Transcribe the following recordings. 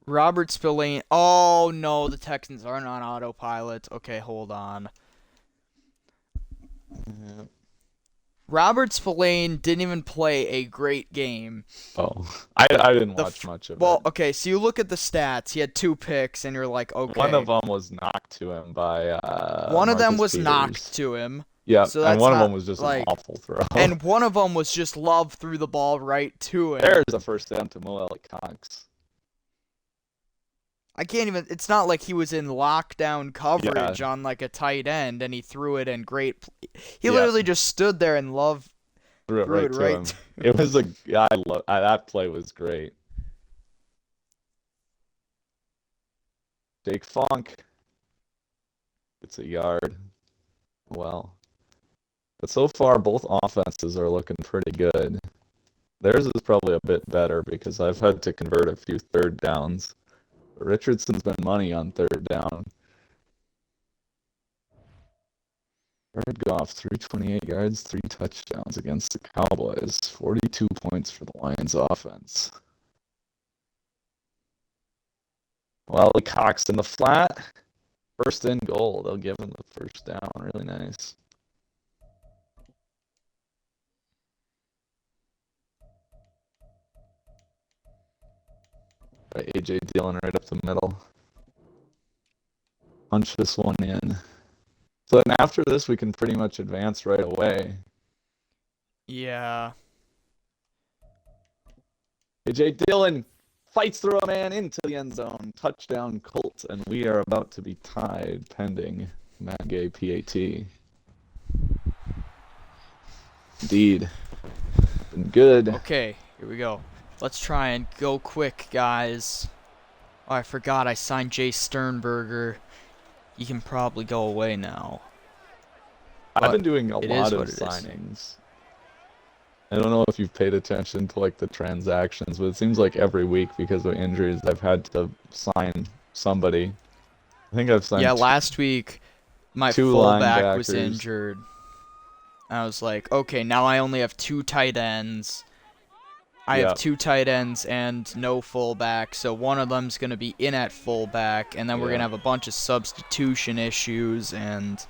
Robert Spillane. Oh no, the Texans aren't on autopilot. Okay, hold on. Yeah. Robert Spillane didn't even play a great game. Oh, I didn't The watch much of well, it. okay, so you look at the stats. He had 2 picks, and you're like, One of okay. them was knocked to him by One of them Marcus was knocked Peters. to him, Yeah, so and that's one of them not was just an like. awful throw. And one of them was just Love threw the ball right to him. There's a first down to Mo Cox. I can't even. It's not like he was in lockdown Yeah, coverage on like a tight end, and he threw it in great. He yeah, literally just stood there and Love threw it threw right it to right him. to It him. was a that play was great. Jake Funk, it's a yard. Well, but so far both offenses are looking pretty good. Theirs is probably a bit better because I've had to convert a few third downs. But Richardson's been money on third down. Jared Goff, 328 yards, 3 touchdowns against the Cowboys. 42 points for the Lions offense. Well, Cox in the flat. First and goal. They'll give him the first down. Really nice. Right, AJ Dillon right up the middle. Punch this one in. So then after this, we can pretty much advance right away. Yeah. AJ Dillon fights through a man into the end zone. Touchdown Colts, and we are about to be tied pending Matt Gay PAT. Indeed. Been good. Okay, here we go. Let's try and go quick, guys. Oh, I forgot I signed Jay Sternberger. He can probably go away now. I've But been doing a it lot is of what it is. signings. I don't know if you've paid attention to like the transactions, but it seems like every week because of injuries, I've had to sign somebody. I think I've Yeah, signed last week my two fullback was linebackers. injured. I was like, okay, now I only have 2 tight ends. I have Yeah, 2 tight ends and no fullback, so one of them's gonna be in at fullback, and then we're gonna yeah. have a bunch of substitution issues. And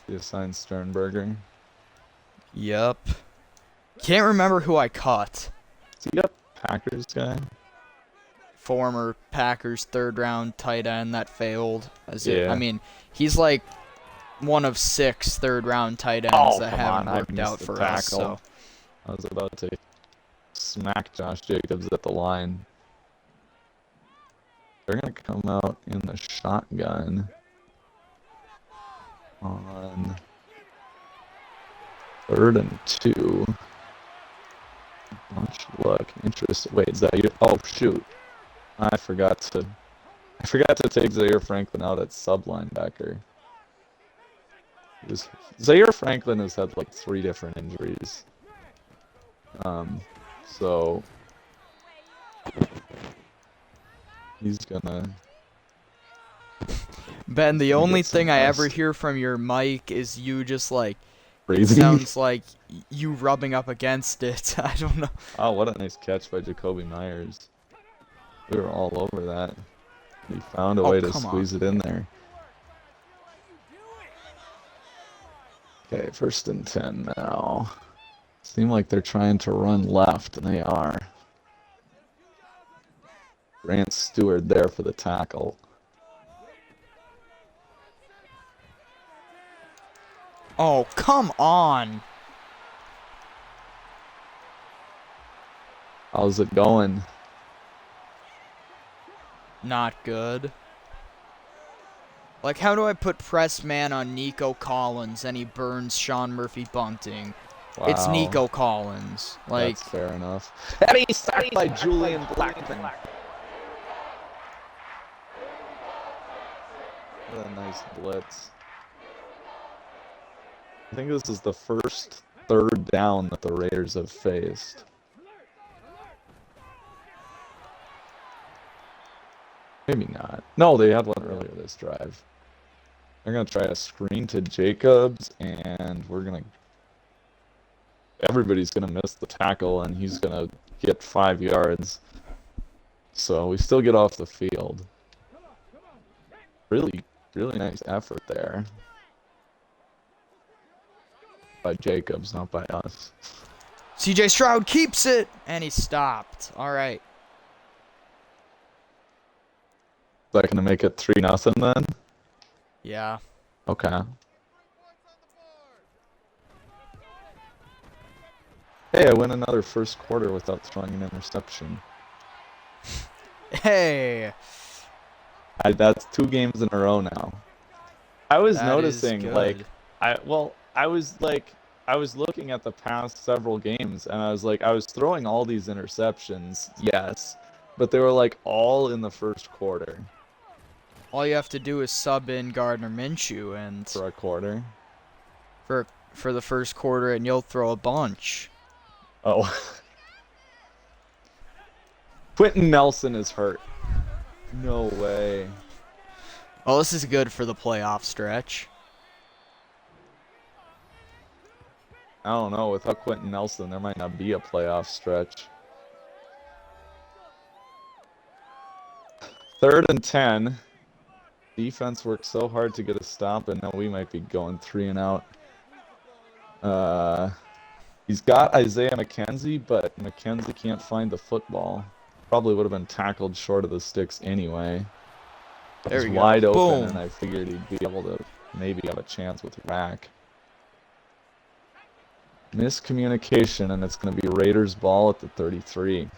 You assigned Sternberger. yep, can't remember who I cut. Is he a Packers guy? Former Packers third-round tight end that failed. As it, I Yeah. mean, he's like one of 6 third-round tight ends Oh, that come on. haven't I worked missed out the for us. So tackle. I was about to smack Josh Jacobs at the line. They're going to come out in the shotgun on 3rd and 2. Much luck. Interesting. Wait, is that you? Oh, shoot. I forgot to take Zaire Franklin out at sub linebacker. Zaire Franklin has had like 3 different injuries. Um, so he's gonna Ben, the only get some thing I ever rest. hear from your mic is you just like, it Breathing. sounds like you rubbing up against it. I don't know. Oh, what a nice catch by Jacoby Myers. We were all over that. He found a Oh, way to come on. squeeze it in there. Okay, 1st and 10 now. Seem like they're trying to run left, and they are. Grant Stewart there for the tackle. Oh, come on. How's it going? Not good. Like, how do I put press man on Nico Collins and he burns Sean Murphy Bunting? It's Wow, Nico Collins. Like, that's fair enough. And he's sacked by Julian Blackman. What a nice blitz. I think this is the first 3rd down that the Raiders have faced. Maybe not. No, they had one earlier this drive. They're going to try a screen to Jacobs, and everybody's going to miss the tackle, and he's going to get 5 yards. So we still get off the field. Really, really nice effort there. By Jacobs, not by us. CJ Stroud keeps it, and he stopped. All right. Is that going to make it 3-0 then? Yeah. Okay. Hey, I win another first quarter without throwing an interception. Hey. That's 2 games in a row now. I was That is noticing, like, good. I was looking at the past several games, and I was throwing all these interceptions, yes, but they were like all in the first quarter All you have to do is sub in Gardner Minshew and for a quarter. for the first quarter, and you'll throw a bunch. Oh. Quentin Nelson is hurt. No way. Well, this is good for the playoff stretch. I don't know. Without Quentin Nelson, there might not be a playoff stretch. 3rd and 10. Defense worked so hard to get a stop, and now we might be going 3 and out. He's got Isaiah McKenzie, but McKenzie can't find the football. Probably would have been tackled short of the sticks anyway. There we He's go. wide open, Boom. and I figured he'd be able to maybe have a chance with Rack. Miscommunication, and it's going to be Raiders ball at the 33.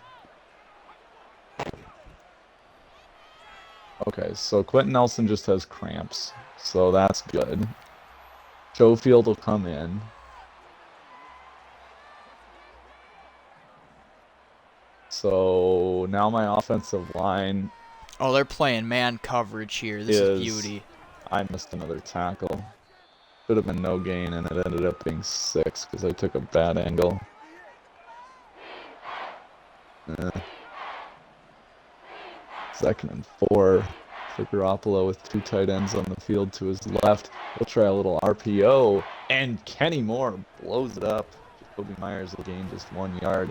Okay, so Quentin Nelson just has cramps, so that's good. Schofield will come in. So now my offensive line Oh, they're playing man coverage here. This is beauty. I missed another tackle. Should have been no gain, and it ended up being 6 because I took a bad angle. 2nd and 4 for Garoppolo with 2 tight ends on the field to his left. We'll try a little RPO, and Kenny Moore blows it up. Jacoby Myers will gain just 1 yard.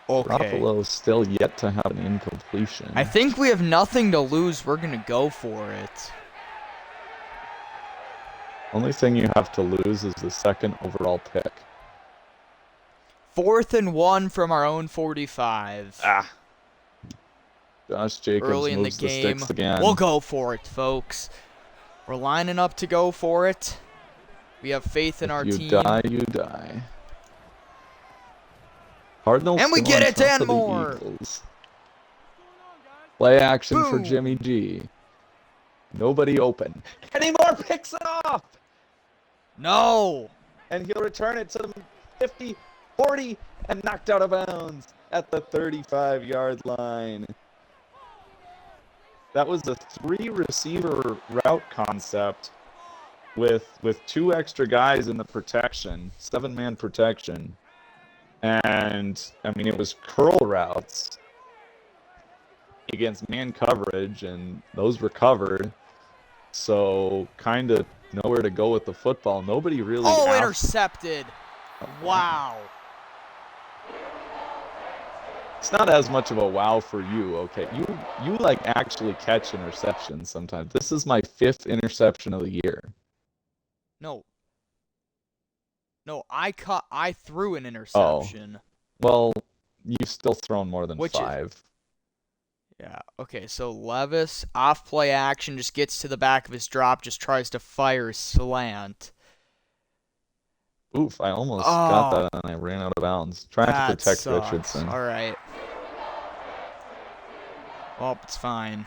Okay. Garoppolo still yet to have an incompletion. I think we have nothing to lose. We're going to go for it. Only thing you have to lose is the 2nd overall pick. 4th and 1 from our own 45. Josh Jacobs Early in the moves the game. sticks again. We'll go for it, folks. We're lining up to go for it. We have faith in our team. You die, you die. Cardinals And we still get on it, top Dan of the Moore. Eagles. Play action for Boom. Jimmy G. Nobody open. Kenny Moore picks it off! No. And he'll return it to the 50, 40, and knocked out of bounds at the 35-yard line. That was a 3-receiver route concept with 2 extra guys in the protection, 7-man protection. And, I mean, it was curl routes against man coverage, and those were covered. So, kind of nowhere to go with the football. Nobody really... Oh, intercepted. Wow. It's not as much of a wow for you, okay? You like actually catch interceptions sometimes. This is my 5th interception of the year. No, I threw an interception. Oh. Well, you've still thrown more than 5. Yeah, okay, so Levis, off play action, just gets to the back of his drop, just tries to fire a slant. Oof, I almost got that and I ran out of bounds. Trying to protect sucks. Richardson. All right. Well, it's fine.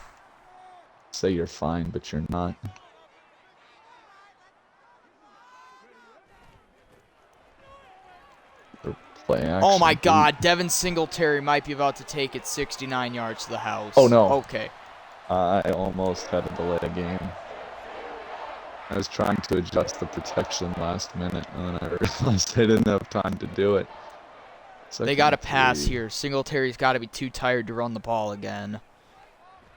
Say you're fine, but you're not. Play action. Oh my God, Devin Singletary might be about to take it 69 yards to the house. Oh no. Okay. I almost had to delay a game. I was trying to adjust the protection last minute, and then I realized I didn't have time to do it. They got to pass here. Singletary's got to be too tired to run the ball again.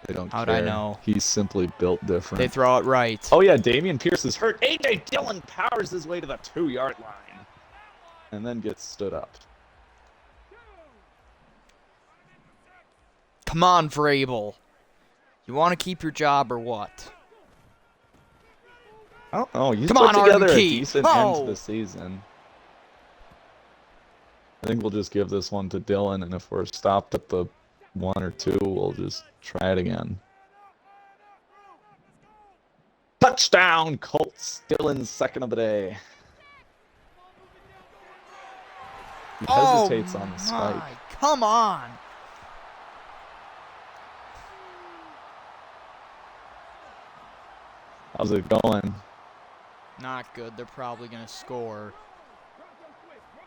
They don't How'd care. I know? He's simply built different. They throw it right. Oh yeah, Damian Pierce is hurt. A.J. Dillon powers his way to the 2-yard line. And then gets stood up. Come on, Vrabel. You want to keep your job or what? I don't know. He's Come put on, Arden together a Key. decent end to Oh! the season. I think we'll just give this one to Dylan, and if we're stopped at the 1 or 2, we'll just try it again. Touchdown, Colts. Dylan's second of the day. He hesitates on the spike. My, come on. How's it going? Not good. They're probably going to score.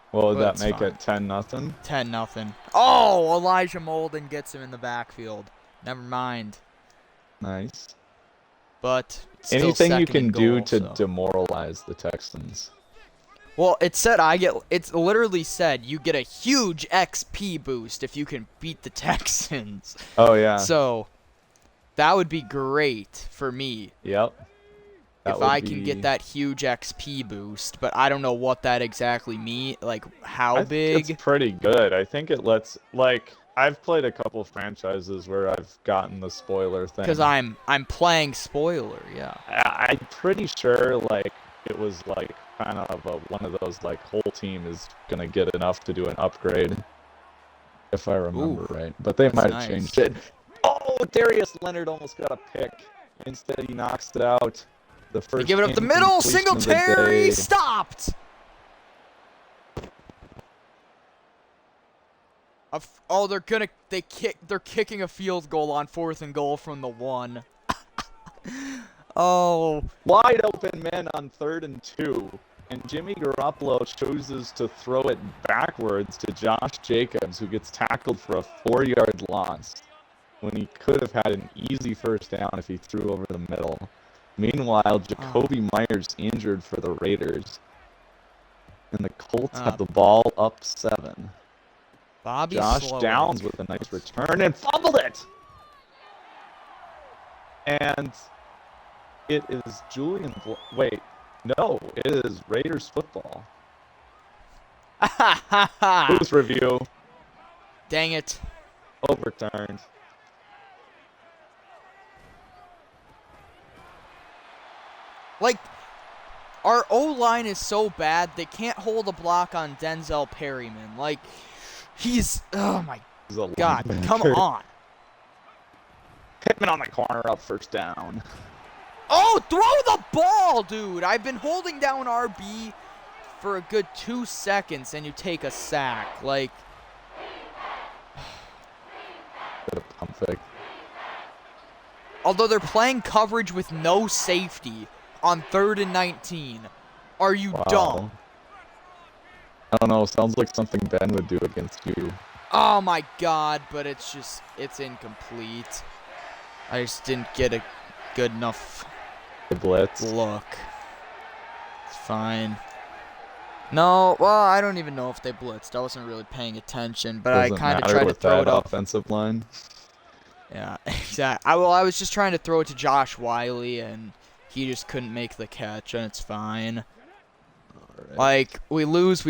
What would But that make fine. it? 10-0? 10-0. Oh, Elijah Molden gets him in the backfield. Never mind. Nice. But still Anything you second can and do goal, to so. demoralize the Texans. Well, it's literally said you get a huge XP boost if you can beat the Texans. Oh, yeah. So, that would be great for me. Yep. If I can get that huge XP boost, but I don't know what that exactly means, like how big. It's pretty good. I think it lets, like, I've played a couple franchises where I've gotten the spoiler thing. Because I'm playing spoiler, yeah. I'm pretty sure, like, it was, like, kind of one of those, like, whole team is going to get enough to do an upgrade, if I remember right. But they might have changed it. Oh, Darius Leonard almost got a pick. Instead, he knocks it out. The first They give it up the middle. Singletary stopped. Oh, they're kicking a field goal on 4th and goal from the 1. Oh. Wide open man on 3rd and 2. And Jimmy Garoppolo chooses to throw it backwards to Josh Jacobs, who gets tackled for a 4-yard loss, when he could have had an easy first down if he threw over the middle. Meanwhile, Jacoby Myers injured for the Raiders. And the Colts have the ball up 7. Josh Downs with a nice return and fumbled it! And it is wait, no, it is Raiders football. Booth review. Dang it. Overturned. Like, our O-line is so bad, they can't hold a block on Denzel Perryman. Like, oh my God, come on. Pittman on the corner, up first down. Oh, throw the ball, dude. I've been holding down RB for a good 2 seconds, and you take a sack. Like, Bit of pump fake. Although they're playing coverage with no safety on 3rd and 19. Are you dumb? I don't know. Sounds like something Ben would do against you. Oh my God, but it's incomplete. I just didn't get a good enough blitz look. It's fine. No, well, I don't even know if they blitzed. I wasn't really paying attention, but I kind of tried to throw it up. Offensive line. Yeah, exactly. I was just trying to throw it to Josh Wiley, and he just couldn't make the catch, and it's fine. Right. Like, we lose.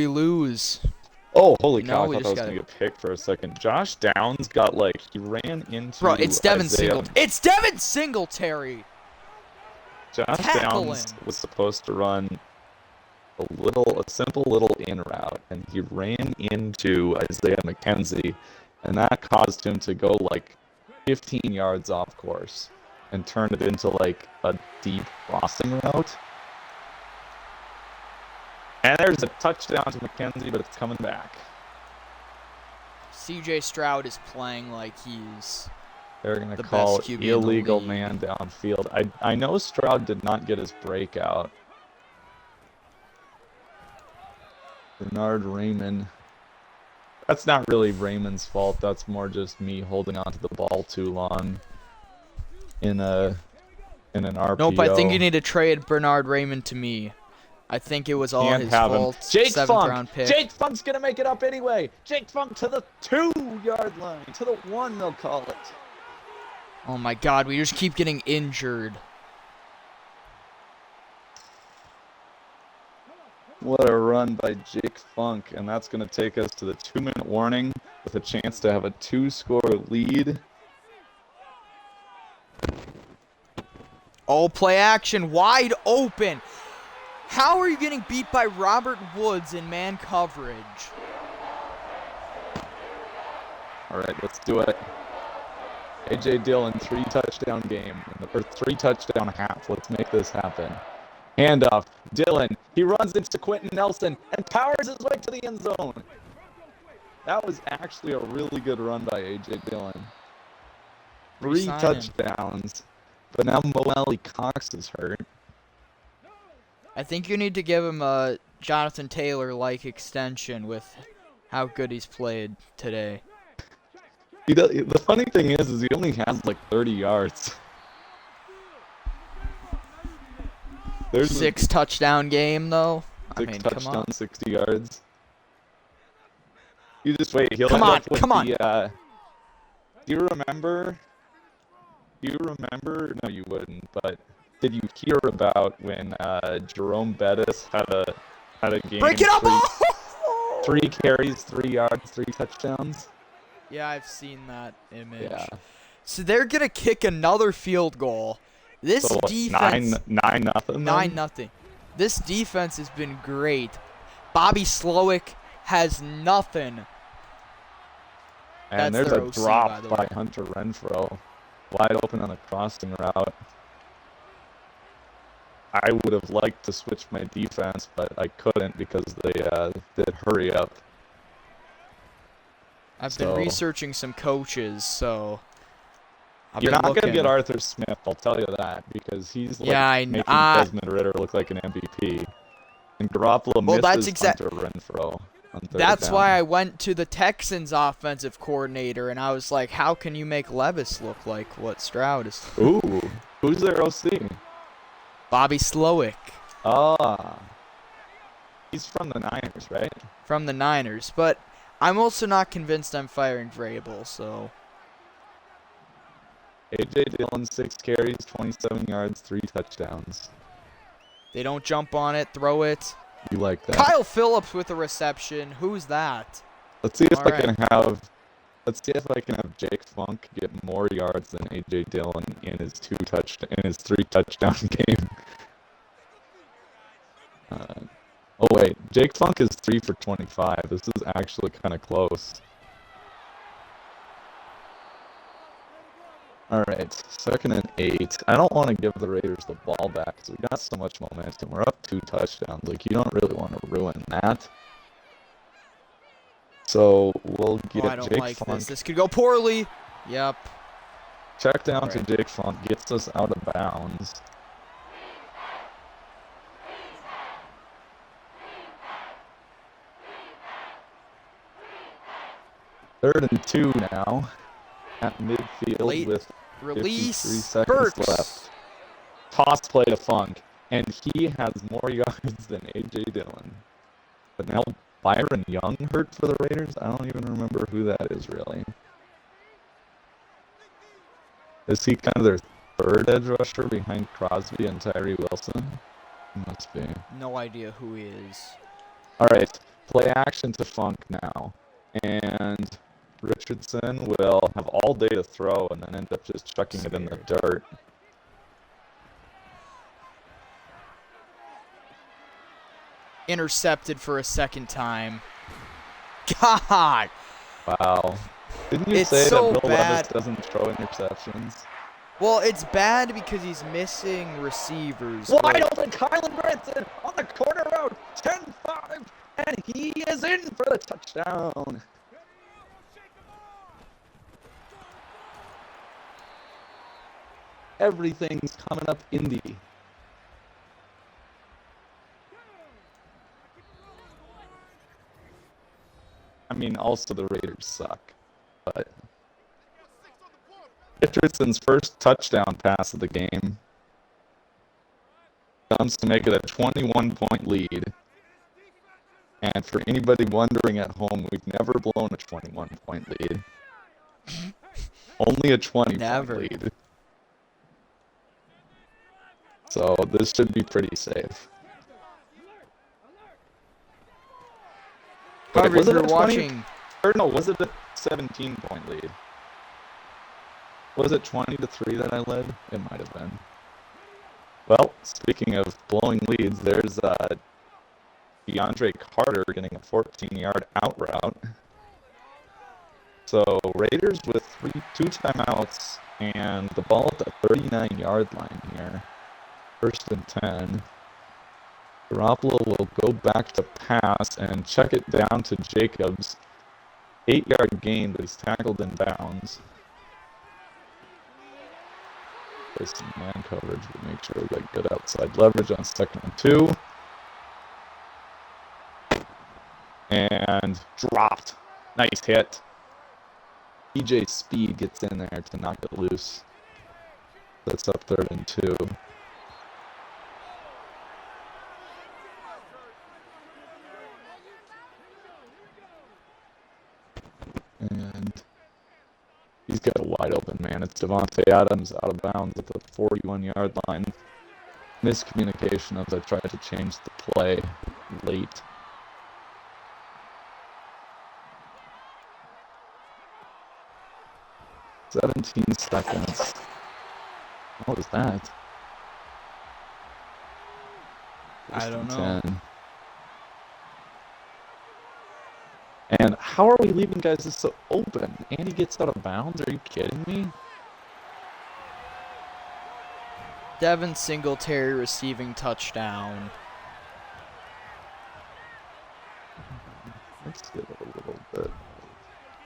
Oh, holy cow, I thought that was going to get picked for a second. Josh Downs got, like, he ran into Bro, it's Devin Singletary. It's Devin Singletary! Josh Downs was supposed to run a simple little in route, and he ran into Isaiah McKenzie, and that caused him to go, like, 15 yards off course and turn it into, like, a deep crossing route. And there's a touchdown to McKenzie, but it's coming back. CJ Stroud is playing like he's They're going to call illegal man downfield. I know Stroud did not get his breakout. Bernard Raymond. That's not really Raymond's fault. That's more just me holding onto the ball too long in an RPO. Nope, I think you need to trade Bernard Raymond to me. I think it was all his fault. Jake Funk. Round pick. Jake Funk's going to make it up anyway. Jake Funk to the 2-yard line. To the 1, they'll call it. Oh my God, we just keep getting injured. What a run by Jake Funk. And that's going to take us to the 2-minute warning with a chance to have a 2-score lead Oh, play action, wide open. How are you getting beat by Robert Woods in man coverage? All right, let's do it. A.J. Dillon, 3-touchdown game, or 3-touchdown half. Let's make this happen. Handoff, Dillon, he runs into Quentin Nelson and powers his way to the end zone. That was actually a really good run by A.J. Dillon. 3 touchdowns, but now Moelle Cox is hurt. I think you need to give him a Jonathan Taylor-like extension with how good he's played today. The funny thing is he only has like 30 yards. There's 6 touchdown game though. 6 touchdowns, 60 yards. You just wait. He'll come end on, up with come on. Do you remember? No, you wouldn't. But did you hear about when Jerome Bettis had a game? Break it up! 3 carries, 3 yards, 3 touchdowns. Yeah, I've seen that image. Yeah. So they're gonna kick another field goal. This So defense 9-0. 9-0. This defense has been great. Bobby Slowick has nothing. And That's there's their a OC, drop by by Hunter Renfro, wide open on a crossing route. I would have liked to switch my defense, but I couldn't because they did hurry up. I've been researching some coaches, so You're not going to get Arthur Smith, I'll tell you that, because he's making Desmond Ritter look like an MVP. And Garoppolo misses Hunter Renfro on third That's down. why I went to the Texans offensive coordinator, and I was like, how can you make Levis look like what Stroud is? Ooh, who's their OC? Bobby Slowick. Ah. He's from the Niners, right? From the Niners, but I'm also not convinced I'm firing Vrabel, so. A.J. Dillon, 6 carries, 27 yards, 3 touchdowns. They don't jump on it, throw it. You like that? Kyle Phillips with a reception. Who's that? Let's see if I can have Jake Funk get more yards than A.J. Dillon in his 3-touchdown game. Oh wait, Jake Funk is 3 for 25. This is actually kind of close. All right, 2nd and 8. I don't want to give the Raiders the ball back because we got so much momentum. We're up 2 touchdowns. Like, you don't really want to ruin that. So we'll get I don't Jake like Funk. this. This could go poorly. Yep. Check down to Jake Funk, gets us out of bounds. Third and 2 now at midfield with 53 seconds left. Toss play to Funk, and he has more yards than A.J. Dillon. But now Byron Young hurt for the Raiders? I don't even remember who that is, really. Is he kind of their 3rd edge rusher behind Crosby and Tyree Wilson? He must be. No idea who he is. All right, play action to Funk now. And Richardson will have all day to throw and then end up just chucking it in the dirt. Intercepted for a 2nd time. God! Wow. Didn't you say so that Bill bad. Levis doesn't throw interceptions? Well, it's bad because he's missing receivers. Wide open, Kylan Branson on the corner road, 10-5, and he is in for the touchdown. Everything's coming up Indy. I mean, also the Raiders suck, but Richardson's first touchdown pass of the game comes to make it a 21-point lead. And for anybody wondering at home, we've never blown a 21-point lead. Only a 20-point lead. So this should be pretty safe. However, was if it you're a 20, watching... or no, was it a 17-point lead? Was it 20-3 that I led? It might have been. Well, speaking of blowing leads, there's DeAndre Carter getting a 14-yard out route. So Raiders with two timeouts and the ball at the 39-yard line here. 1st and 10. Garoppolo will go back to pass and check it down to Jacobs. 8-yard gain, but he's tackled in bounds. Play some man coverage, but make sure we got good outside leverage on 2nd and 2. And dropped. Nice hit. EJ Speed gets in there to knock it loose. That's up 3rd and 2. And he's got a wide open man. It's Devontae Adams out of bounds at the 41-yard line. Miscommunication as I tried to change the play late. "17 seconds. What was that? I don't know. 10. And how are we leaving guys this so open? And he gets out of bounds? Are you kidding me? Devin Singletary receiving touchdown. Let's give it a little bit.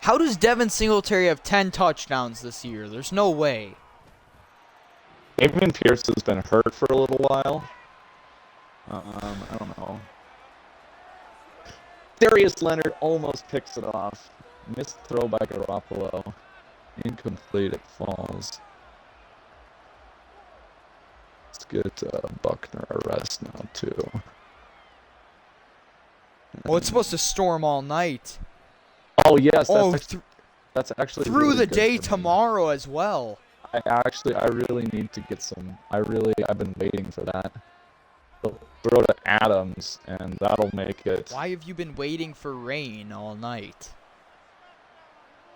How does Devin Singletary have 10 touchdowns this year? There's no way. Dameon Pierce has been hurt for a little while. I don't know. Darius Leonard almost picks it off. Missed throw by Garoppolo. Incomplete, it falls. Let's get Buckner a rest now, too. Oh, it's supposed to storm all night. Oh, yes. Oh, that's actually through really the good day for me. tomorrow as well. I really need to get some. I've been waiting for that. Throw to Adams, and that'll make it. Why have you been waiting for rain all night?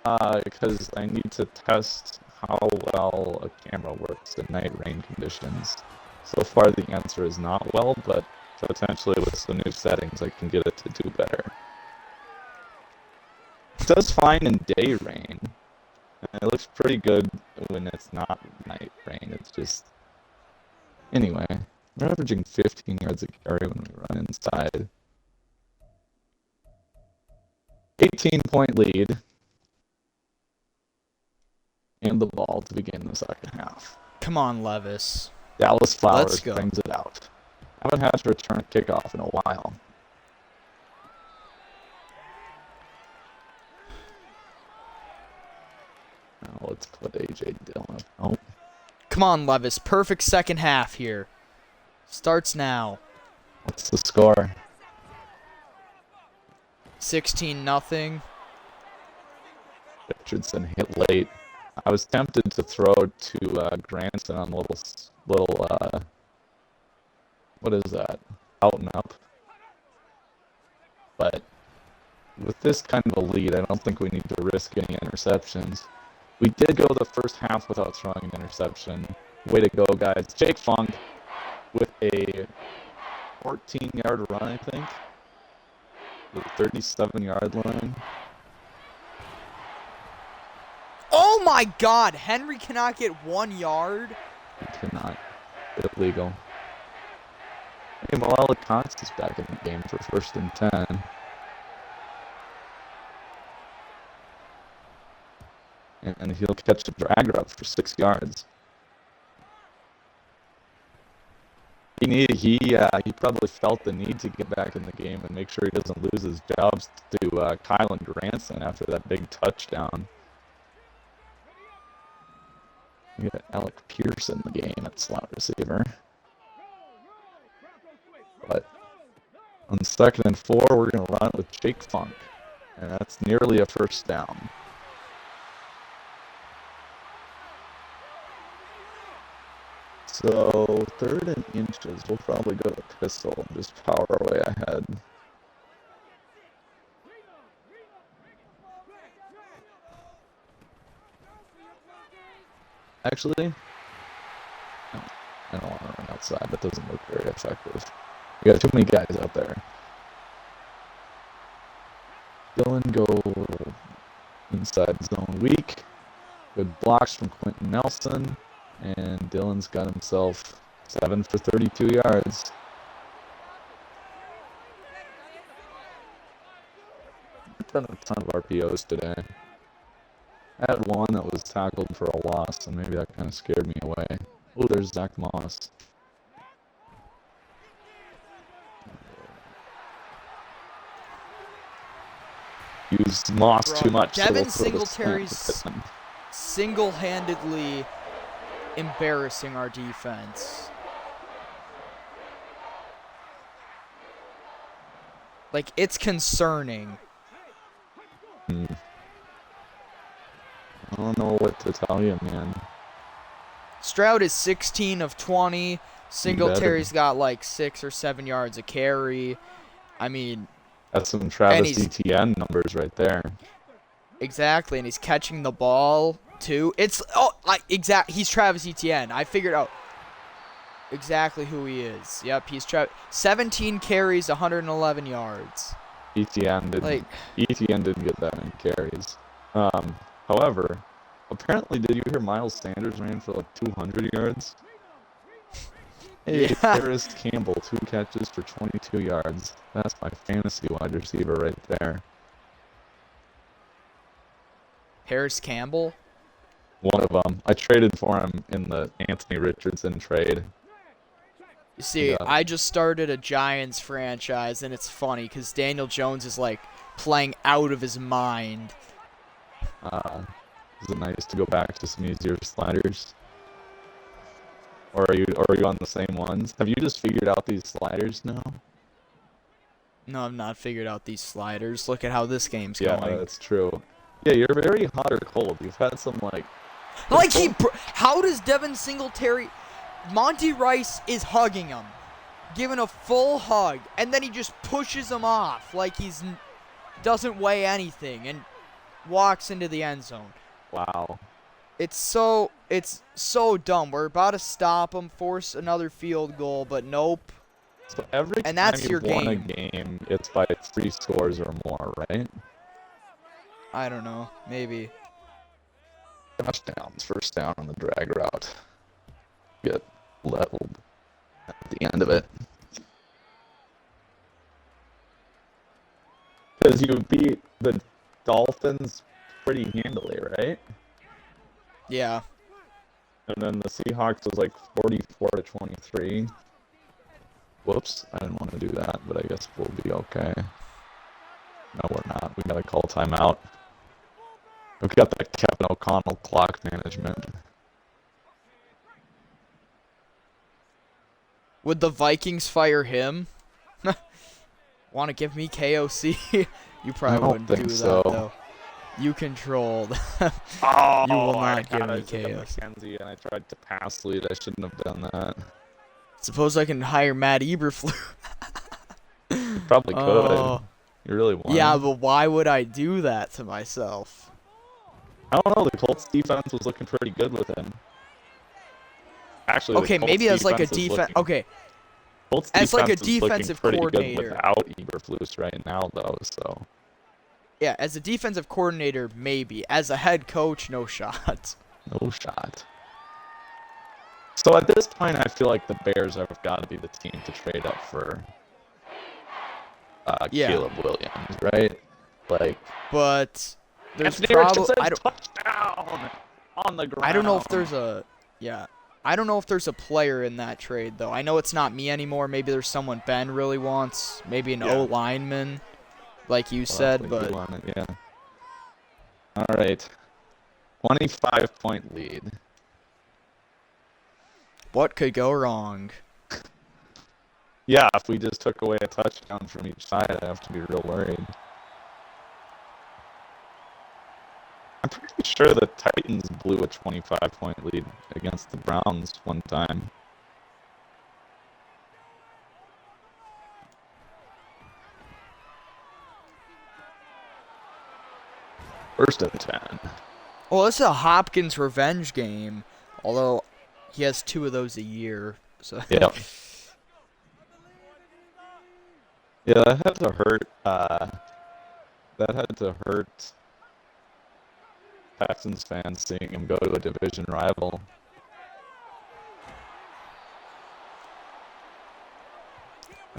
Because I need to test how well a camera works in night rain conditions. So far, the answer is not well, but potentially with some new settings, I can get it to do better. It does fine in day rain. It looks pretty good when it's not night rain. It's just... Anyway, we're averaging 15 yards a carry when we run inside. 18-point lead. And the ball to begin the second half. Come on, Levis. Dallas Flowers go. brings it out. Haven't had to return a kickoff in a while. Now let's put A.J. Dillon. Oh. Come on, Levis. Perfect second half here. Starts now. What's the score? 16-0. Richardson hit late. I was tempted to throw to Granson on little what is that? Out and up. But with this kind of a lead, I don't think we need to risk any interceptions. We did go the first half without throwing an interception. Way to go, guys. Jake Funk with a 14-yard run, I think. The 37-yard line. Oh my God! Henry cannot get 1 yard. He cannot. Illegal. Hey, Malala Cox is back in the game for 1st and 10. And he'll catch a drag route for 6 yards. He probably felt the need to get back in the game and make sure he doesn't lose his jobs to Kylan Granson after that big touchdown. We got Alec Pierce in the game at slot receiver. But on 2nd and 4, we're going to run it with Jake Funk. And that's nearly a first down. So 3rd and inches, we'll probably go to pistol and just power our way ahead. Actually, no, I don't want to run out outside. That doesn't look very effective. We got too many guys out there. Dylan go inside zone weak. Good blocks from Quentin Nelson. And Dylan's got himself 7 for 32 yards. I've done a ton of RPOs today. I had one that was tackled for a loss, and maybe that kind of scared me away. Oh, there's Zach Moss. Use Moss too much. Devin so Singletary's single-handedly embarrassing our defense. Like, it's concerning. I don't know what to tell you, man. Stroud is 16 of 20. Singletary's got like 6 or 7 yards a carry. I mean, that's some Travis Etienne numbers right there. Exactly, and he's catching the ball too. He's Travis Etienne. I figured out exactly who he is. Yep, he's 17 carries, 111 yards. Etienne didn't get that many carries. However, apparently, did you hear Miles Sanders ran for like 200 yards? Hey, Yeah. Paris Campbell, 2 catches for 22 yards. That's my fantasy wide receiver right there. Harris Campbell? One of them. I traded for him in the Anthony Richardson trade. You see, I just started a Giants franchise, and it's funny because Daniel Jones is like playing out of his mind. Is it nice to go back to some easier sliders? Or are you on the same ones? Have you just figured out these sliders now? No, I've not figured out these sliders. Look at how this game's going. Yeah, that's true. Yeah, you're very hot or cold. You've had some how does Devin Singletary... Monty Rice is hugging him, giving a full hug, and then he just pushes him off like he's doesn't weigh anything and walks into the end zone. Wow. It's so dumb. We're about to stop him, force another field goal, but nope. So every and that's time your won a game. game, it's by 3 scores or more, right? I don't know. Maybe. Touchdowns, first down on the drag route. Get leveled at the end of it. Because you beat the Dolphins pretty handily, right? Yeah. And then the Seahawks was like 44-23. Whoops, I didn't want to do that, but I guess we'll be okay. No, we're not. We gotta call timeout. We've got that Kevin O'Connell clock management. Would the Vikings fire him? Want to give me KOC? You probably wouldn't do that, though. You controlled. You will not give me KOC. McKenzie, and I tried to pass lead. I shouldn't have done that. Suppose I can hire Matt Eberflus. You probably could. You really want. Yeah, but why would I do that to myself? I don't know. The Colts defense was looking pretty good with him. Actually, okay, maybe as like a defense. Okay, as like a defensive coordinator. Without Eberflus right now, though, so. Yeah, as a defensive coordinator, maybe. As a head coach, no shot. No shot. So at this point, I feel like the Bears have got to be the team to trade up for Caleb Williams, right? Like, but there's probably touchdown on the ground. I don't know if there's a I don't know if there's a player in that trade though. I know it's not me anymore. Maybe there's someone Ben really wants. Maybe an O lineman, like you said. But yeah. All right, 25-point lead. What could go wrong? Yeah, if we just took away a touchdown from each side, I'd have to be real worried. I'm pretty sure the Titans blew a 25-point lead against the Browns one time. First and 10. Well, this is a Hopkins revenge game, although he has 2 of those a year. So Yeah. Yeah, that had to hurt. That had to hurt Texans fans seeing him go to a division rival.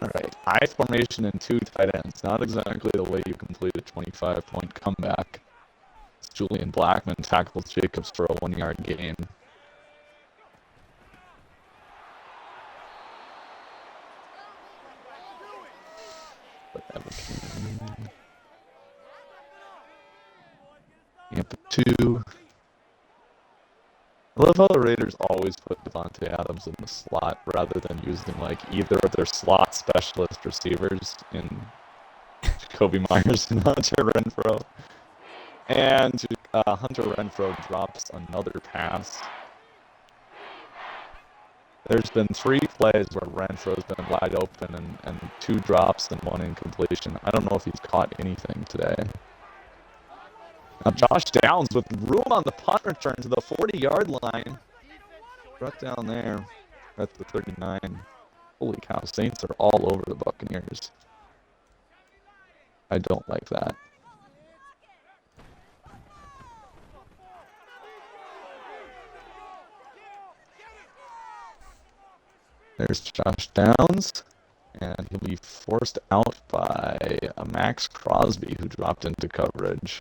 All right, I formation and 2 tight ends. Not exactly the way you complete a 25-point comeback. Julian Blackman tackles Jacobs for a 1-yard gain. Yep, 2. I love how the Raiders always put Devontae Adams in the slot rather than using like either of their slot specialist receivers in Jacoby Myers and Hunter Renfrow. And Hunter Renfrow drops another pass. There's been 3 plays where Renfro's been wide open and 2 drops and 1 incompletion. I don't know if he's caught anything today. Now Josh Downs with room on the punt return to the 40-yard line. Right down there at the 39. Holy cow, Saints are all over the Buccaneers. I don't like that. There's Josh Downs, and he'll be forced out by a Max Crosby who dropped into coverage.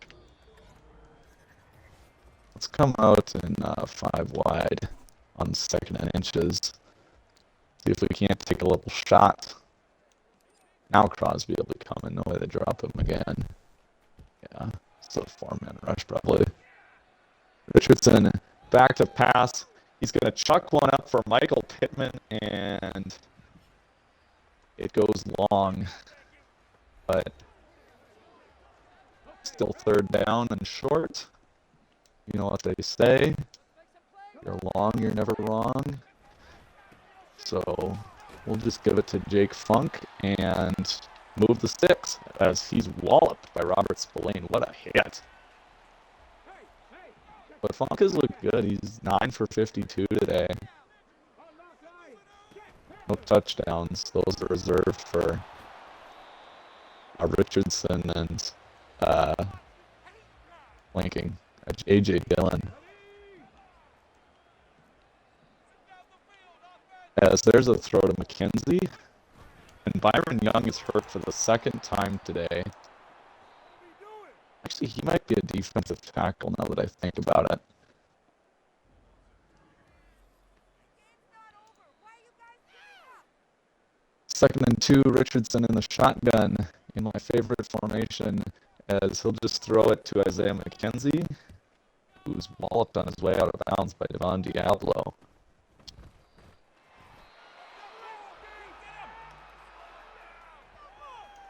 Let's come out in 5 wide on 2nd and inches. See if we can't take a little shot. Now Crosby will be coming. No way to drop him again. Yeah, it's a 4-man rush probably. Richardson back to pass. He's going to chuck one up for Michael Pittman, and it goes long. But still 3rd down and short. You know what they say. You're long, you're never wrong. So we'll just give it to Jake Funk and move the sticks as he's walloped by Robert Spillane. What a hit. But Funk has looked good. He's 9 for 52 today. No touchdowns. Those are reserved for Richardson and flanking A.J. Dillon. As there's a throw to McKenzie. And Byron Young is hurt for the 2nd time today. Actually, he might be a defensive tackle now that I think about it. Second and 2, Richardson in the shotgun in my favorite formation as he'll just throw it to Isaiah McKenzie, who's walloped on his way out of bounds by Devon Diablo.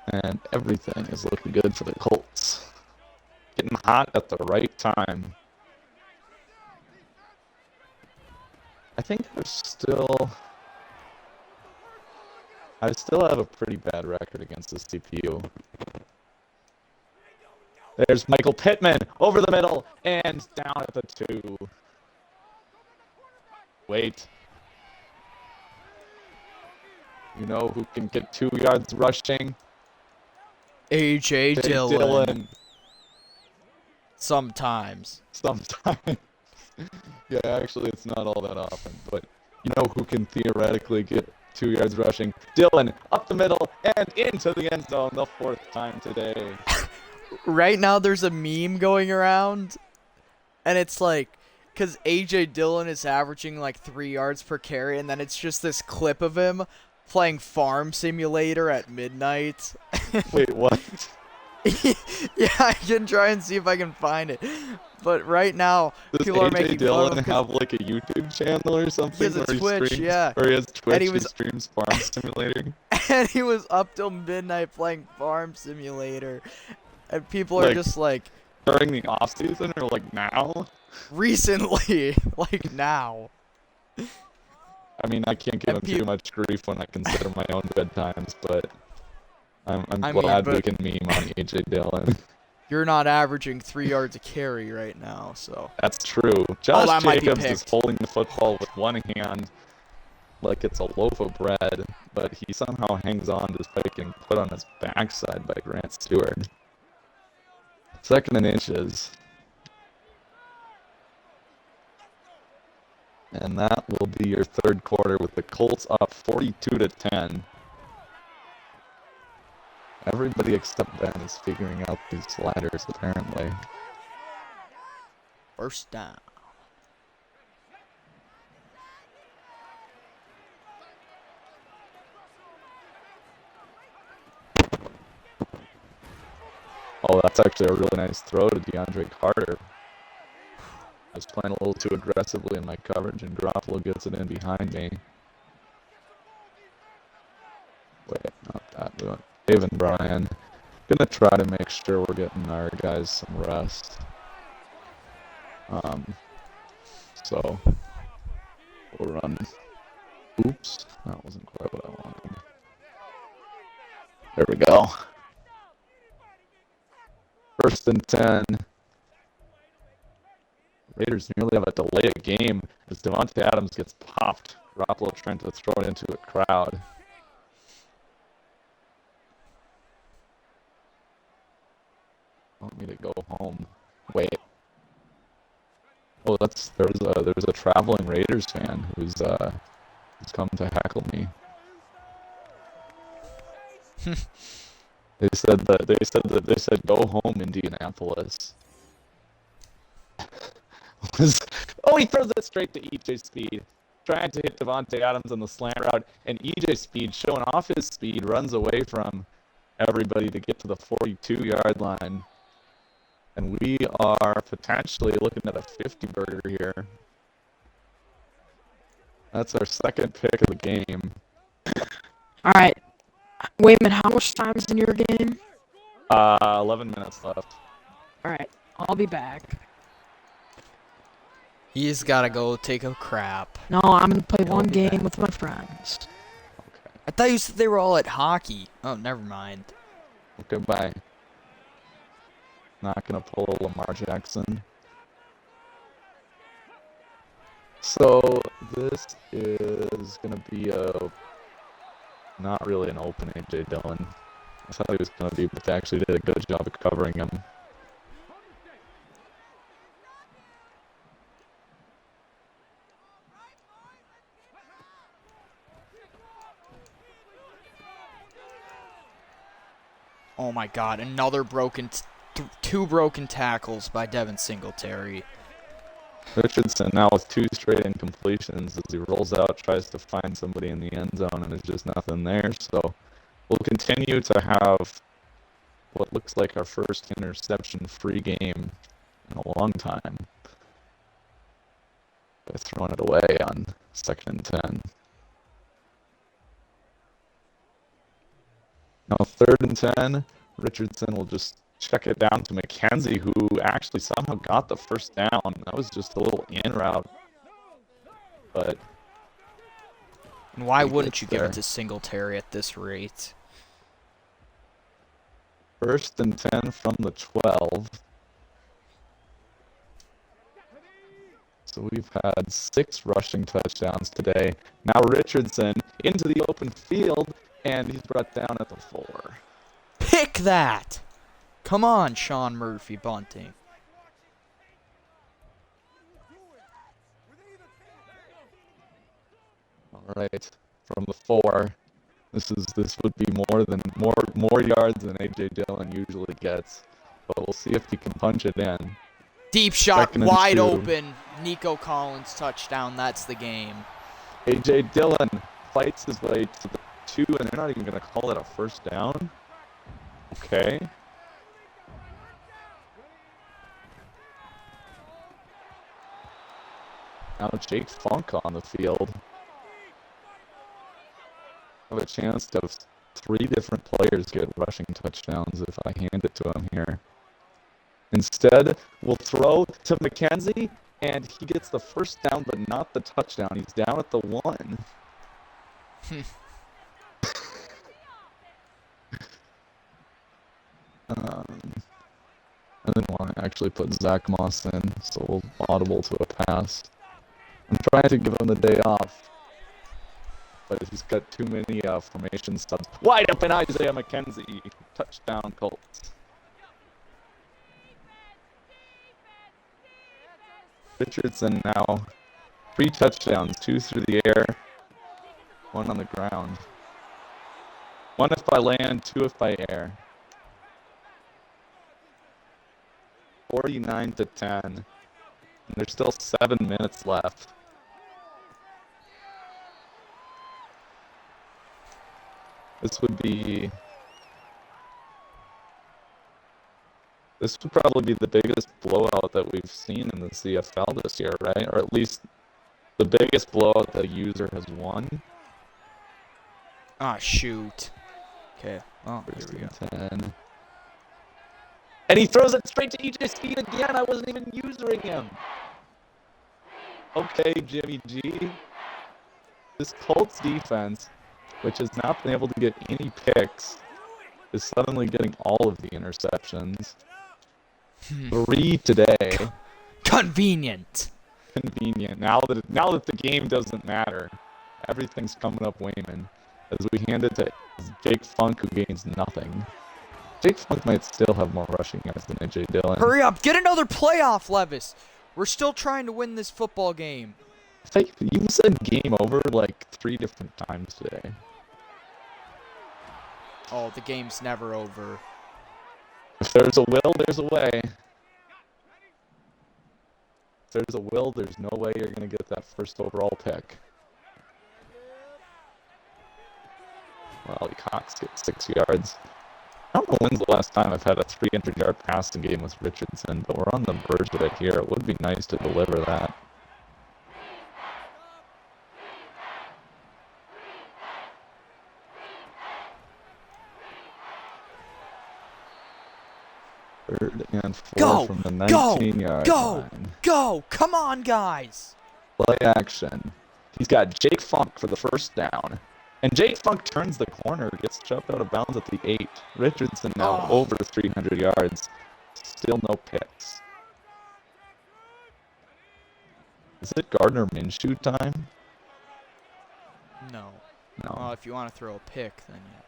And everything is looking good for the Colts. Getting hot at the right time. I think I still have a pretty bad record against the CPU. There's Michael Pittman over the middle and down at the 2. Wait. You know who can get 2 yards rushing? A.J. Dillon. Sometimes. Yeah, actually, it's not all that often. But you know who can theoretically get 2 yards rushing? Dillon up the middle and into the end zone the 4th time today. Right now, there's a meme going around, and it's like, because A.J. Dillon is averaging like 3 yards per carry, and then it's just this clip of him playing Farm Simulator at midnight. Wait, what? Yeah, I can try and see if I can find it. But right now, Does people are AJ making Dillon fun of him. have like a YouTube channel or something? He has a where Twitch, streams, yeah. Or he has Twitch, And he streams Farm Simulator. And he was up till midnight playing Farm Simulator. And people are just like... During the off season or like now? Recently. Like now. I mean, I can't give him too much grief when I consider my own bedtimes, but I'm glad we can meme on AJ Dillon. You're not averaging 3 yards a carry right now, so. That's true. Josh that might be Jacobs is picked. holding the football with one hand. like it's a loaf of bread, but he somehow hangs on despite getting put on his backside by Grant Stewart. 2nd and inches. And that will be your 3rd quarter with the Colts up 42-10. Everybody except Ben is figuring out these sliders, apparently. 1st down. Oh, that's actually a really nice throw to DeAndre Carter. I was playing a little too aggressively in my coverage, and Garoppolo gets it in behind me. Wait, not that. We went Dave and Brian. Gonna try to make sure we're getting our guys some rest. So we'll run. Oops, that wasn't quite what I wanted. There we go. 1st and 10. Raiders nearly have a delay of game as Devontae Adams gets popped. Garoppolo trying to throw it into a crowd. Want me to go home? Wait. Oh, there's a traveling Raiders fan who's come to heckle me. They said go home, Indianapolis. Oh, he throws it straight to EJ Speed, trying to hit Devontae Adams on the slant route, and EJ Speed, showing off his speed, runs away from everybody to get to the 42-yard line. And we are potentially looking at a 50-burger here. That's our 2nd pick of the game. All right. Wait a minute, how much time is in your game? 11 minutes left. All right, I'll be back. He's got to go take a crap. No, I'm going to play one game with my friends. Okay. I thought you said they were all at hockey. Oh, never mind. Okay, bye. Not going to pull a Lamar Jackson. So this is going to be not really an open A.J. Dillon. I thought he was going to be, but they actually did a good job of covering him. Oh my God! Another two broken tackles by Devin Singletary. Richardson now with 2 straight incompletions as he rolls out, tries to find somebody in the end zone, and there's just nothing there. So we'll continue to have what looks like our first interception-free game in a long time by throwing it away on 2nd and 10. Now 3rd and 10, Richardson will just check it down to McKenzie, who actually somehow got the 1st down. That was just a little in route. But and why wouldn't you give it to Singletary at this rate? 1st and 10 from the 12. So we've had 6 rushing touchdowns today. Now Richardson into the open field, and he's brought down at the 4. Pick that! Come on, Sean Murphy Bunting. All right, from the 4. This would be more yards than A.J. Dillon usually gets, but we'll see if he can punch it in. Deep shot, 2nd and wide 2. open. Nico Collins touchdown. That's the game. A.J. Dillon fights his way to the 2, and they're not even going to call it a 1st down. Okay. Now Jake Funk on the field. I have a chance to have 3 different players get rushing touchdowns if I hand it to him here. Instead, we'll throw to McKenzie, and he gets the 1st down, but not the touchdown. He's down at the 1. I didn't want to actually put Zach Moss in, so we'll audible to a pass. I'm trying to give him the day off. but he's got too many formation subs. Wide open Isaiah McKenzie. Touchdown Colts. Richardson now 3 touchdowns, 2 through the air, 1 on the ground. 1 if by land, 2 if by air. 49-10. And there's still 7 minutes left. This would probably be the biggest blowout that we've seen in the CFL this year, right? Or at least the biggest blowout that a user has won. Ah, shoot. Okay. Oh, here we go. 10. And he throws it straight to EJ Speed again. I wasn't even usering him. Okay, Jimmy G. This Colts defense, which has not been able to get any picks, is suddenly getting all of the interceptions. 3 today. Convenient. Convenient. Now that the game doesn't matter, everything's coming up Wayman as we hand it to Jake Funk, who gains nothing. Jake Funk might still have more rushing yards than AJ Dillon. Hurry up. Get another playoff, Levis. We're still trying to win this football game. You said game over like 3 different times today. Oh, the game's never over. If there's a will, there's a way. If there's a will, there's no way you're going to get that first overall pick. Well, Cox gets 6 yards. I don't know when's the last time I've had a 300-yard passing game with Richardson, but we're on the verge of it here. It would be nice to deliver that. Third and 4 from the 19-yard line. Go! Come on, guys! Play action. He's got Jake Funk for the first down. And Jake Funk turns the corner, gets shoved out of bounds at the 8. Richardson now over 300 yards. Still no picks. Is it Gardner Minshew time? No. No. Oh, if you want to throw a pick, then yes.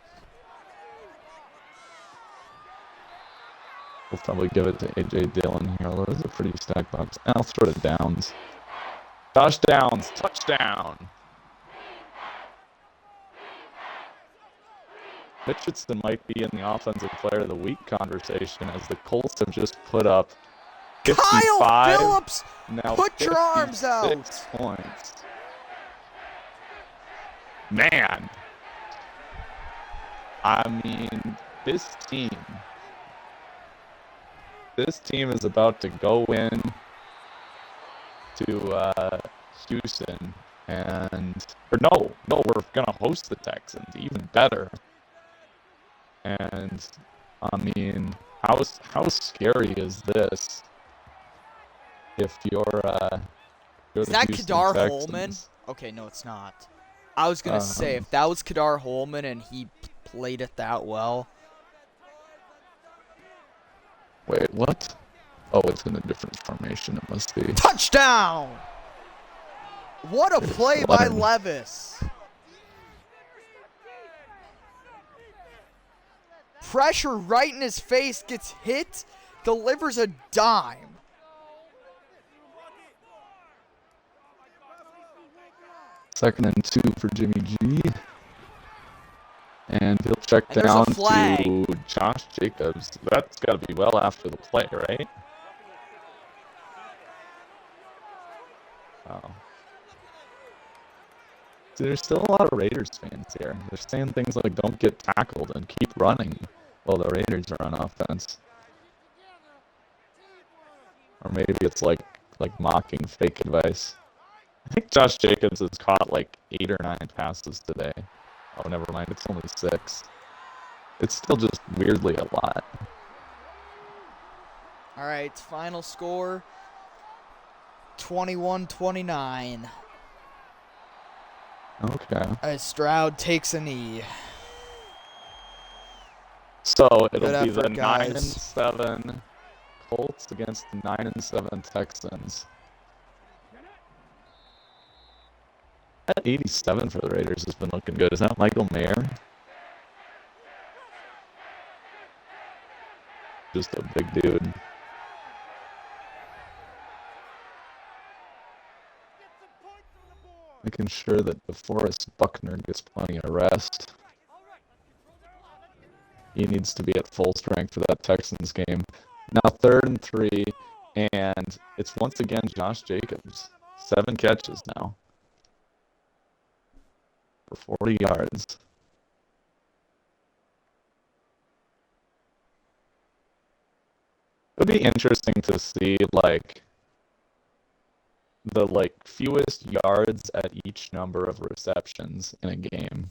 We'll probably give it to AJ Dillon here, although this is a pretty stacked box. I'll throw to Downs. Josh Downs, touchdown! Richardson might be in the Offensive Player of the Week conversation as the Colts have just put up 55. Kyle Phillips, now put your arms out. Points. Man. I mean, this team is about to go in to Houston we're going to host the Texans, even better. And I mean, how scary is this? If you're is the that Houston Kadar Texans. Holman? Okay, no, it's not. I was gonna say if that was Kadar Holman and he played it that well. Wait, what? Oh, it's in a different formation. It must be. Touchdown! What a play by Levis. Pressure right in his face, gets hit, delivers a dime. Second and 2 for Jimmy G. And he'll check And down there's a flag. to Josh Jacobs. That's got to be well after the play, right? Oh. See, there's still a lot of Raiders fans here. They're saying things like, don't get tackled and keep running while the Raiders are on offense. Or maybe it's like mocking fake advice. I think Josh Jacobs has caught like 8 or 9 passes today. Oh, never mind. It's only 6. It's still just weirdly a lot. All right, final score 21-29. Okay. As Stroud takes a knee. So it'll Good be effort, the guys. 9-7 Colts against the 9-7 Texans. That 87 for the Raiders has been looking good. Is that Michael Mayer? Just a big dude. Making sure that DeForest Buckner gets plenty of rest. He needs to be at full strength for that Texans game. Now 3rd and 3, and it's once again Josh Jacobs. 7 catches now for 40 yards. It would be interesting to see the fewest yards at each number of receptions in a game.